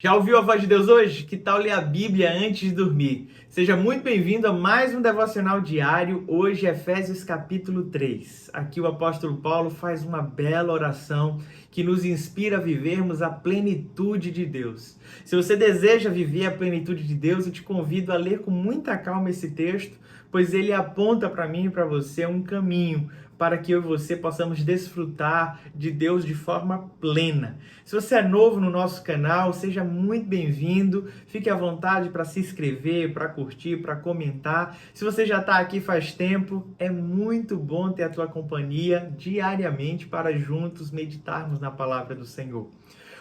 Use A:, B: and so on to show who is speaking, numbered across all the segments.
A: Já ouviu a voz de Deus hoje? Que tal ler a Bíblia antes de dormir? Seja muito bem-vindo a mais um devocional diário. Hoje, Efésios capítulo 3. Aqui o apóstolo Paulo faz uma bela oração que nos inspira a vivermos a plenitude de Deus. Se você deseja viver a plenitude de Deus, eu te convido a ler com muita calma esse texto, pois ele aponta para mim e para você um caminho para que eu e você possamos desfrutar de Deus de forma plena. Se você é novo no nosso canal, seja muito bem-vindo. Fique à vontade para se inscrever, para curtir, para comentar. Se você já está aqui faz tempo, é muito bom ter a tua companhia diariamente para juntos meditarmos na palavra do Senhor.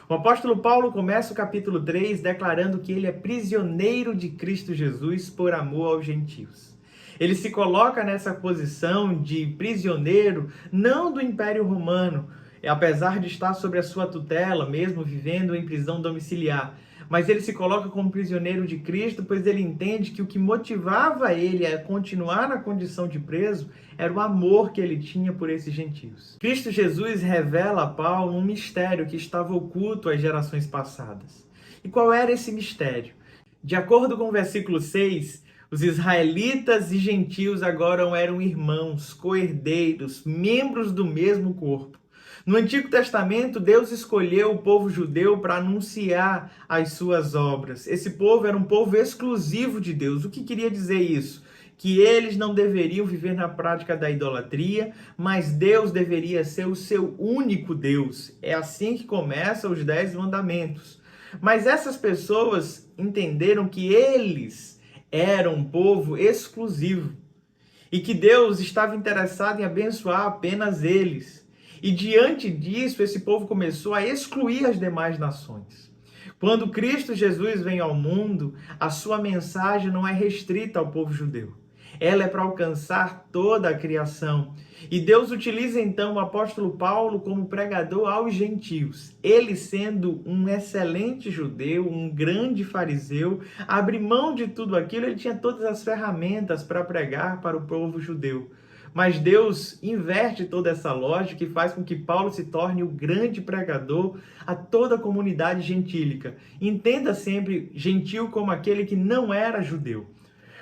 A: O apóstolo Paulo começa o capítulo 3 declarando que ele é prisioneiro de Cristo Jesus por amor aos gentios. Ele se coloca nessa posição de prisioneiro, não do Império Romano, apesar de estar sob a sua tutela, mesmo vivendo em prisão domiciliar. Mas ele se coloca como prisioneiro de Cristo, pois ele entende que o que motivava ele a continuar na condição de preso era o amor que ele tinha por esses gentios. Cristo Jesus revela a Paulo um mistério que estava oculto às gerações passadas. E qual era esse mistério? De acordo com o versículo 6, os israelitas e gentios agora eram irmãos, co-herdeiros, membros do mesmo corpo. No Antigo Testamento, Deus escolheu o povo judeu para anunciar as suas obras. Esse povo era um povo exclusivo de Deus. O que queria dizer isso? Que eles não deveriam viver na prática da idolatria, mas Deus deveria ser o seu único Deus. É assim que começam os 10 mandamentos. Mas essas pessoas entenderam que eles eram um povo exclusivo e que Deus estava interessado em abençoar apenas eles. E diante disso, esse povo começou a excluir as demais nações. Quando Cristo Jesus vem ao mundo, a sua mensagem não é restrita ao povo judeu. Ela é para alcançar toda a criação. E Deus utiliza então o apóstolo Paulo como pregador aos gentios. Ele, sendo um excelente judeu, um grande fariseu, abre mão de tudo aquilo, ele tinha todas as ferramentas para pregar para o povo judeu. Mas Deus inverte toda essa lógica e faz com que Paulo se torne o grande pregador a toda a comunidade gentílica. Entenda sempre gentil como aquele que não era judeu.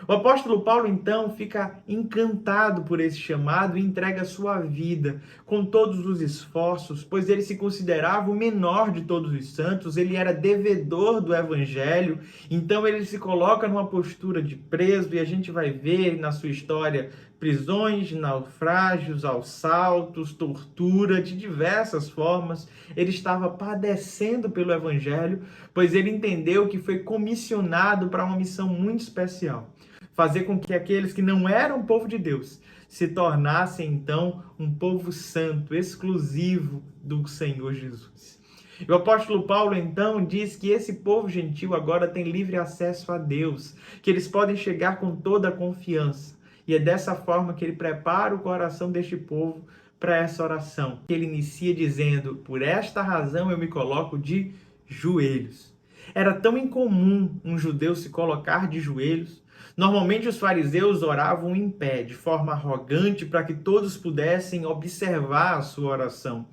A: O apóstolo Paulo, então, fica encantado por esse chamado e entrega sua vida com todos os esforços, pois ele se considerava o menor de todos os santos, ele era devedor do evangelho, então ele se coloca numa postura de preso, e a gente vai ver na sua história prisões, naufrágios, assaltos, tortura, de diversas formas. Ele estava padecendo pelo evangelho, pois ele entendeu que foi comissionado para uma missão muito especial. Fazer com que aqueles que não eram povo de Deus se tornassem, então, um povo santo, exclusivo do Senhor Jesus. E o apóstolo Paulo, então, diz que esse povo gentil agora tem livre acesso a Deus, que eles podem chegar com toda a confiança. E é dessa forma que ele prepara o coração deste povo para essa oração. Ele inicia dizendo: por esta razão eu me coloco de joelhos. Era tão incomum um judeu se colocar de joelhos. Normalmente os fariseus oravam em pé, de forma arrogante, para que todos pudessem observar a sua oração.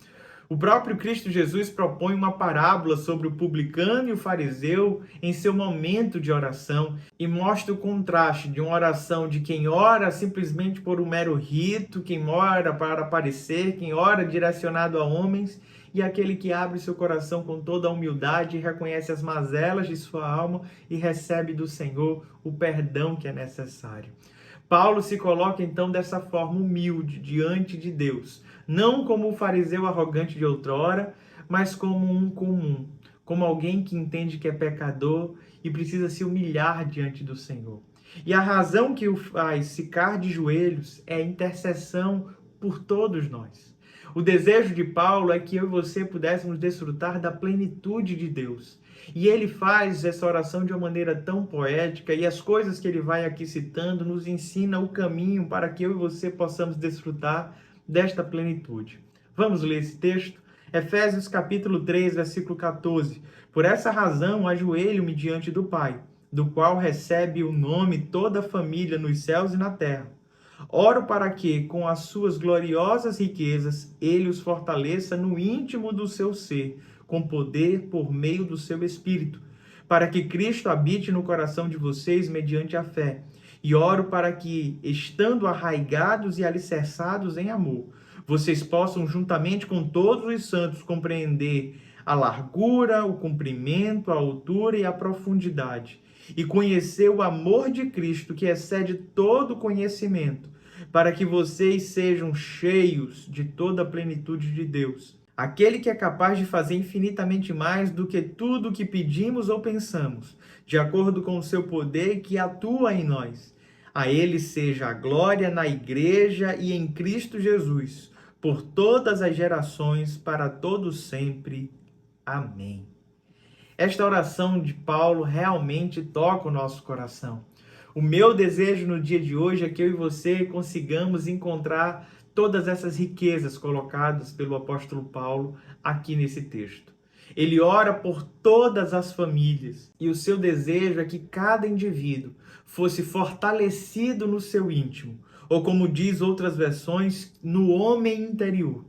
A: O próprio Cristo Jesus propõe uma parábola sobre o publicano e o fariseu em seu momento de oração e mostra o contraste de uma oração de quem ora simplesmente por um mero rito, quem ora para aparecer, quem ora direcionado a homens, e aquele que abre seu coração com toda a humildade e reconhece as mazelas de sua alma e recebe do Senhor o perdão que é necessário. Paulo se coloca então dessa forma humilde diante de Deus, não como o fariseu arrogante de outrora, mas como um comum, como alguém que entende que é pecador e precisa se humilhar diante do Senhor. E a razão que o faz ficar de joelhos é a intercessão por todos nós. O desejo de Paulo é que eu e você pudéssemos desfrutar da plenitude de Deus. E ele faz essa oração de uma maneira tão poética, e as coisas que ele vai aqui citando nos ensina o caminho para que eu e você possamos desfrutar desta plenitude. Vamos ler esse texto? Efésios capítulo 3, versículo 14. Por essa razão ajoelho-me diante do Pai, do qual recebe o nome toda a família nos céus e na terra. Oro para que, com as suas gloriosas riquezas, ele os fortaleça no íntimo do seu ser, com poder por meio do seu Espírito, para que Cristo habite no coração de vocês mediante a fé. E oro para que, estando arraigados e alicerçados em amor, vocês possam, juntamente com todos os santos, compreender a largura, o comprimento, a altura e a profundidade, e conhecer o amor de Cristo, que excede todo conhecimento, para que vocês sejam cheios de toda a plenitude de Deus. Aquele que é capaz de fazer infinitamente mais do que tudo o que pedimos ou pensamos, de acordo com o seu poder que atua em nós. A ele seja a glória na Igreja e em Cristo Jesus, por todas as gerações, para todos sempre. Amém. Esta oração de Paulo realmente toca o nosso coração. O meu desejo no dia de hoje é que eu e você consigamos encontrar todas essas riquezas colocadas pelo apóstolo Paulo aqui nesse texto. Ele ora por todas as famílias e o seu desejo é que cada indivíduo fosse fortalecido no seu íntimo, ou como diz outras versões, no homem interior.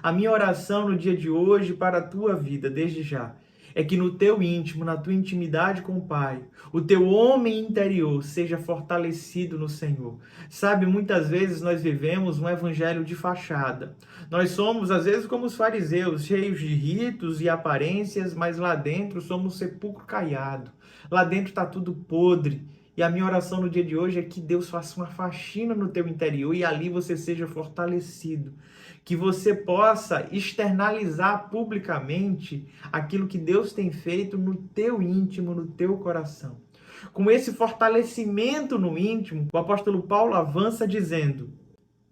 A: A minha oração no dia de hoje para a tua vida, desde já, é que no teu íntimo, na tua intimidade com o Pai, o teu homem interior seja fortalecido no Senhor. Sabe, muitas vezes nós vivemos um evangelho de fachada. Nós somos, às vezes, como os fariseus, cheios de ritos e aparências, mas lá dentro somos sepulcro caiado. Lá dentro está tudo podre. E a minha oração no dia de hoje é que Deus faça uma faxina no teu interior e ali você seja fortalecido. Que você possa externalizar publicamente aquilo que Deus tem feito no teu íntimo, no teu coração. Com esse fortalecimento no íntimo, o apóstolo Paulo avança dizendo: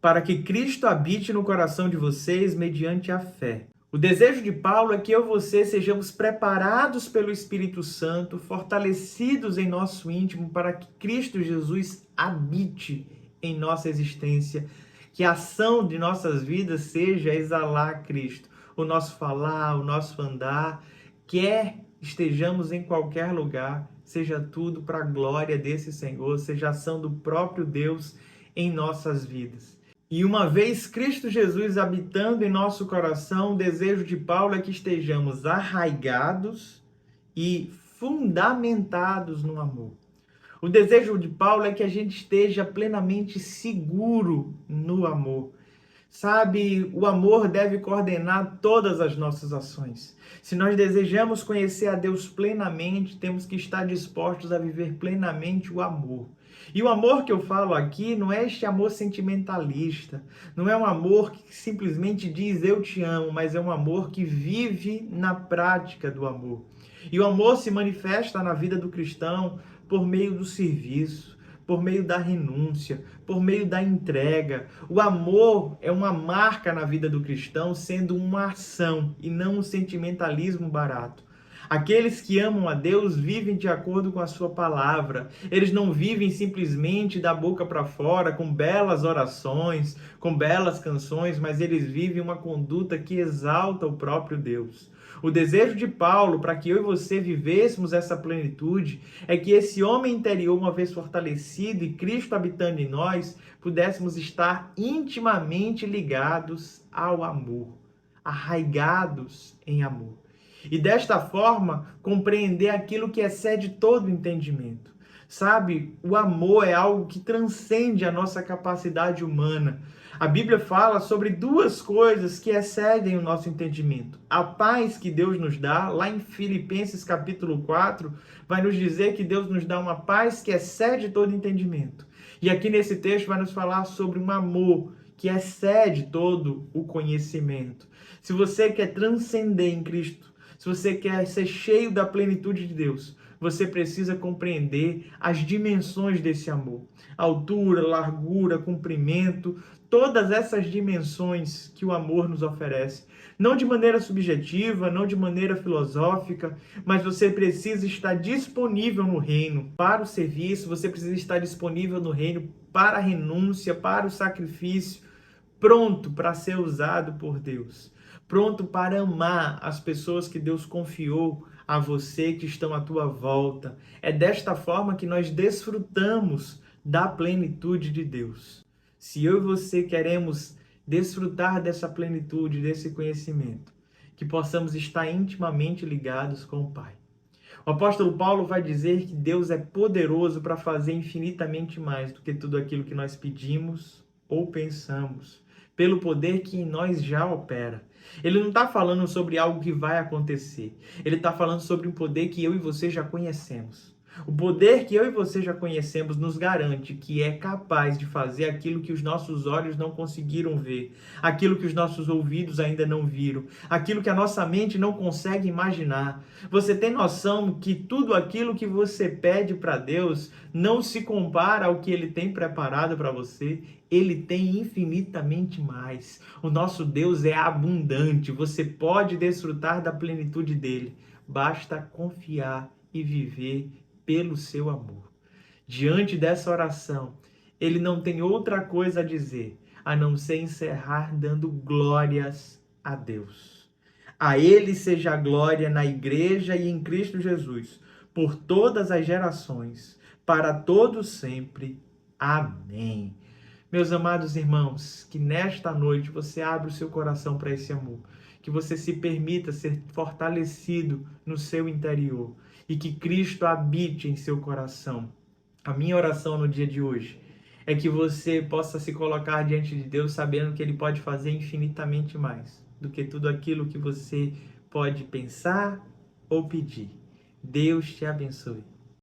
A: para que Cristo habite no coração de vocês mediante a fé. O desejo de Paulo é que eu e você sejamos preparados pelo Espírito Santo, fortalecidos em nosso íntimo, para que Cristo Jesus habite em nossa existência, que a ação de nossas vidas seja exalar Cristo. O nosso falar, o nosso andar, quer estejamos em qualquer lugar, seja tudo para a glória desse Senhor, seja a ação do próprio Deus em nossas vidas. E uma vez Cristo Jesus habitando em nosso coração, o desejo de Paulo é que estejamos arraigados e fundamentados no amor. O desejo de Paulo é que a gente esteja plenamente seguro no amor. Sabe, o amor deve coordenar todas as nossas ações. Se nós desejamos conhecer a Deus plenamente, temos que estar dispostos a viver plenamente o amor. E o amor que eu falo aqui não é este amor sentimentalista, não é um amor que simplesmente diz eu te amo, mas é um amor que vive na prática do amor. E o amor se manifesta na vida do cristão por meio do serviço, por meio da renúncia, por meio da entrega. O amor é uma marca na vida do cristão, sendo uma ação e não um sentimentalismo barato. Aqueles que amam a Deus vivem de acordo com a sua palavra. Eles não vivem simplesmente da boca para fora, com belas orações, com belas canções, mas eles vivem uma conduta que exalta o próprio Deus. O desejo de Paulo para que eu e você vivêssemos essa plenitude é que esse homem interior, uma vez fortalecido e Cristo habitando em nós, pudéssemos estar intimamente ligados ao amor, arraigados em amor. E desta forma, compreender aquilo que excede todo entendimento. Sabe, o amor é algo que transcende a nossa capacidade humana. A Bíblia fala sobre duas coisas que excedem o nosso entendimento. A paz que Deus nos dá, lá em Filipenses capítulo 4, vai nos dizer que Deus nos dá uma paz que excede todo entendimento. E aqui nesse texto vai nos falar sobre um amor que excede todo o conhecimento. Se você quer transcender em Cristo, se você quer ser cheio da plenitude de Deus, você precisa compreender as dimensões desse amor. Altura, largura, comprimento, todas essas dimensões que o amor nos oferece. Não de maneira subjetiva, não de maneira filosófica, mas você precisa estar disponível no reino para o serviço, você precisa estar disponível no reino para a renúncia, para o sacrifício, pronto para ser usado por Deus. Pronto para amar as pessoas que Deus confiou a você, que estão à tua volta. É desta forma que nós desfrutamos da plenitude de Deus. Se eu e você queremos desfrutar dessa plenitude, desse conhecimento, que possamos estar intimamente ligados com o Pai. O apóstolo Paulo vai dizer que Deus é poderoso para fazer infinitamente mais do que tudo aquilo que nós pedimos ou pensamos, pelo poder que em nós já opera. Ele não está falando sobre algo que vai acontecer. Ele está falando sobre um poder que eu e você já conhecemos. O poder que eu e você já conhecemos nos garante que é capaz de fazer aquilo que os nossos olhos não conseguiram ver, aquilo que os nossos ouvidos ainda não viram, aquilo que a nossa mente não consegue imaginar. Você tem noção que tudo aquilo que você pede para Deus não se compara ao que Ele tem preparado para você? Ele tem infinitamente mais. O nosso Deus é abundante. Você pode desfrutar da plenitude dele. Basta confiar e viver pelo seu amor. Diante dessa oração, ele não tem outra coisa a dizer a não ser encerrar dando glórias a Deus. A ele seja a glória na igreja e em Cristo Jesus, por todas as gerações, para todos sempre. Amém. Meus amados irmãos, que nesta noite você abra o seu coração para esse amor, que você se permita ser fortalecido no seu interior e que Cristo habite em seu coração. A minha oração no dia de hoje é que você possa se colocar diante de Deus sabendo que Ele pode fazer infinitamente mais do que tudo aquilo que você pode pensar ou pedir. Deus te abençoe.